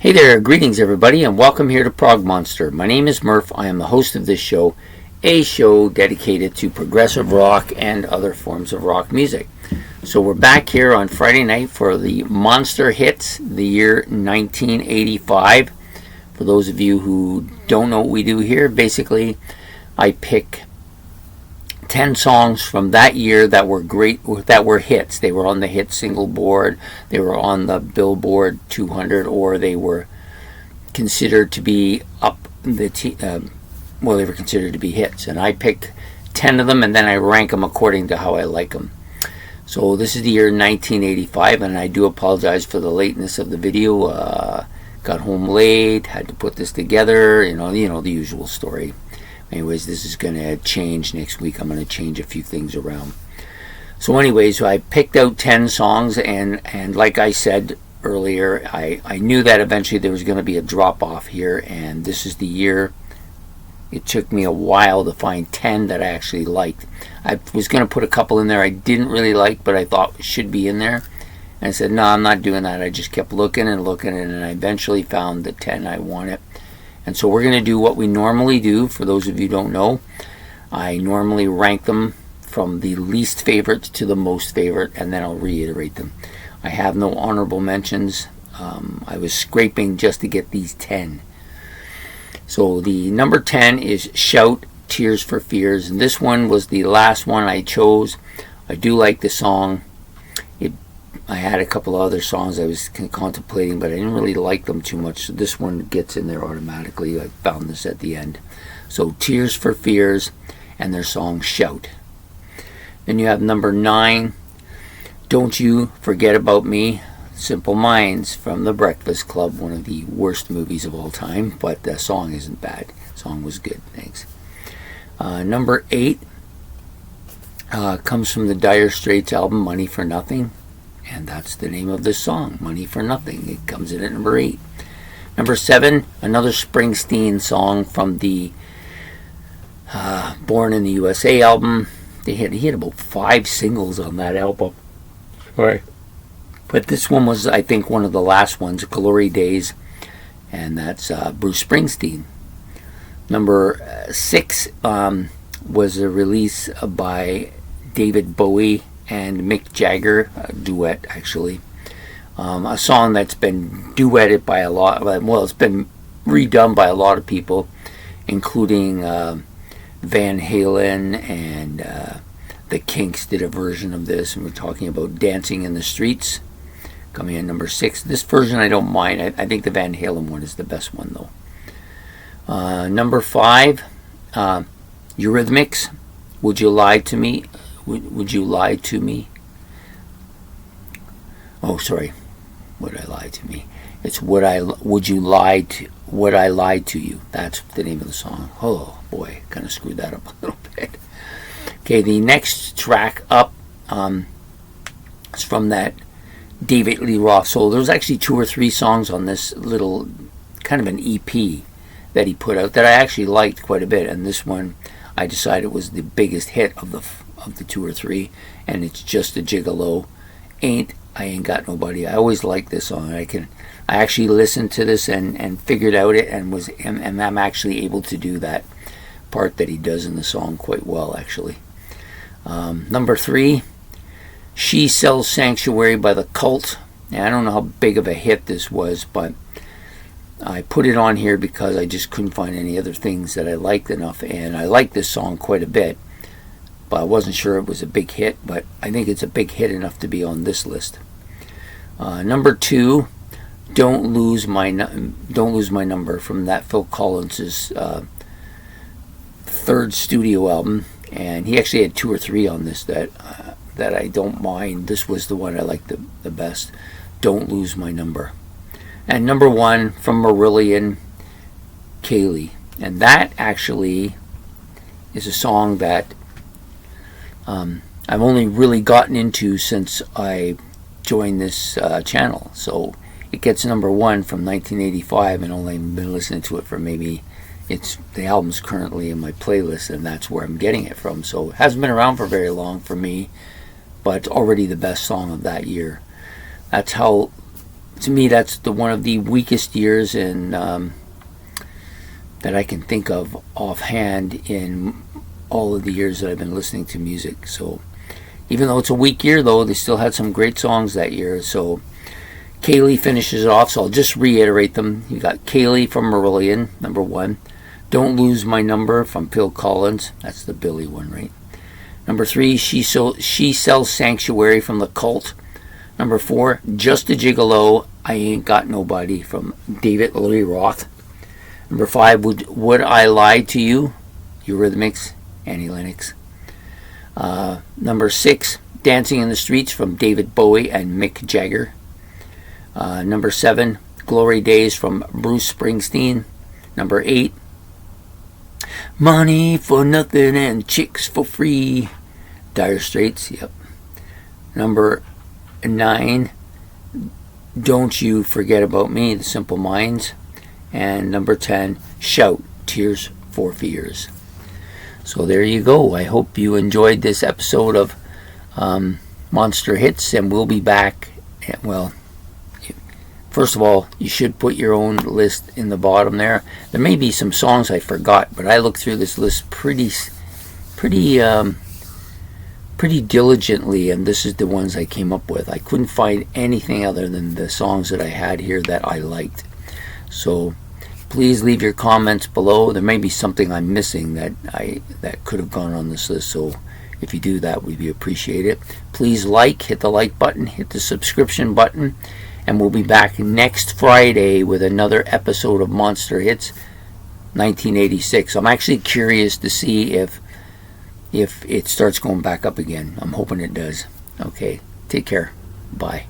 Hey there, greetings everybody, and welcome here to Prog Monster. My name is Murph. I am the host of this show, a show dedicated to progressive rock and other forms of rock music. So we're back here on Friday night for the Monster Hits, the year 1985. For those of you who don't know what we do here, basically I pick 10 songs from that year that were great, that were hits. They were on the hit single board, they were on the Billboard 200, or they were considered to be they were considered to be hits. And I pick 10 of them and then I rank them according to how I like them. So this is the year 1985, and I do apologize for the lateness of the video. Got home late, had to put this together, you know the usual story. Anyways, this is going to change next week. I'm going to change a few things around. So anyways, I picked out 10 songs, and like I said earlier, I knew that eventually there was going to be a drop-off here, and this is the year. It took me a while to find 10 that I actually liked. I was going to put a couple in there I didn't really like, but I thought should be in there. And I said, no, I'm not doing that. I just kept looking, and I eventually found the 10 I wanted. And so we're going to do what we normally do. For those of you who don't know, I normally rank them from the least favorite to the most favorite, and then I'll reiterate them. I have no honorable mentions. I was scraping just to get these 10. So the number 10 is Shout, Tears for Fears, and this one was the last one I chose. I do like the song. I had a couple of other songs I was contemplating, but I didn't really like them too much. So this one gets in there automatically. I found this at the end. So Tears for Fears and their song Shout. Then you have number 9, Don't You Forget About Me, Simple Minds from The Breakfast Club, one of the worst movies of all time, but the song isn't bad. The song was good, thanks. Number 8 comes from the Dire Straits album Money for Nothing. And that's the name of this song, Money for Nothing. It comes in at number 8. Number 7, another Springsteen song from the Born in the USA album. He had about 5 singles on that album. Sorry. But this one was, I think, one of the last ones, Glory Days. And that's Bruce Springsteen. Number 6 was a release by David Bowie and Mick Jagger, a duet actually. A song that's been duetted by a lot, well, it's been redone by a lot of people, including Van Halen, and the Kinks did a version of this, and we're talking about Dancing in the Streets, coming in number 6. This version I don't mind. I think the Van Halen one is the best one though. Number 5, Eurythmics, Would You Lie to Me? Would you lie to me? Oh, sorry. Would I lie to me? It's Would I lie to you? That's the name of the song. Oh boy, kind of screwed that up a little bit. Okay, the next track up is from that David Lee Roth. So there's actually 2 or 3 songs on this little kind of an EP that he put out that I actually liked quite a bit, and this one I decided was the biggest hit of the 2 or 3, and it's Just a Gigolo. I Ain't Got Nobody. I always liked this song. I actually listened to this and figured out it, and I'm actually able to do that part that he does in the song quite well, actually. Number 3, She Sells Sanctuary by The Cult. And I don't know how big of a hit this was, but I put it on here because I just couldn't find any other things that I liked enough, and I like this song quite a bit. But I wasn't sure it was a big hit, but I think it's a big hit enough to be on this list. Number 2, Don't Lose My Number, from that Phil Collins' 3rd studio album, and he actually had 2 or 3 on this that I don't mind. This was the one I liked the best, Don't Lose My Number. And number 1 from Marillion, Kaylee, and that actually is a song that I've only really gotten into since I joined this channel. So it gets number 1 from 1985, and only been listening to it for maybe, the album's currently in my playlist, and that's where I'm getting it from. So it hasn't been around for very long for me, but it's already the best song of that year. That's how to me, that's one of the weakest years in that I can think of offhand in all of the years that I've been listening to music. So even though it's a weak year, though, they still had some great songs that year. So Kaylee finishes it off, so I'll just reiterate them. You got Kaylee from Marillion, number 1. Don't Lose My Number from Phil Collins. That's the Billy one, right? Number 3, She Sells Sanctuary from The Cult. Number 4, Just a Gigolo, I Ain't Got Nobody from David Lee Roth. Number 5, Would I Lie to You? Eurythmics, Annie Lennox. Number 6, Dancing in the Streets from David Bowie and Mick Jagger. Number 7, Glory Days from Bruce Springsteen. Number 8, Money for Nothing and Chicks for Free, Dire Straits. Yep. Number 9, Don't You Forget About Me, The Simple Minds. And number 10, Shout, Tears for Fears. So there you go. I hope you enjoyed this episode of Monster Hits, and we'll be back. Well, first of all, you should put your own list in the bottom there. There may be some songs I forgot, but I looked through this list pretty diligently, and this is the ones I came up with. I couldn't find anything other than the songs that I had here that I liked. So please leave your comments below. There may be something I'm missing that could have gone on this list. So if you do that, we'd appreciate it. Please hit the like button, hit the subscription button, and we'll be back next Friday with another episode of Monster Hits 1986. I'm actually curious to see if it starts going back up again. I'm hoping it does. Okay, take care. Bye.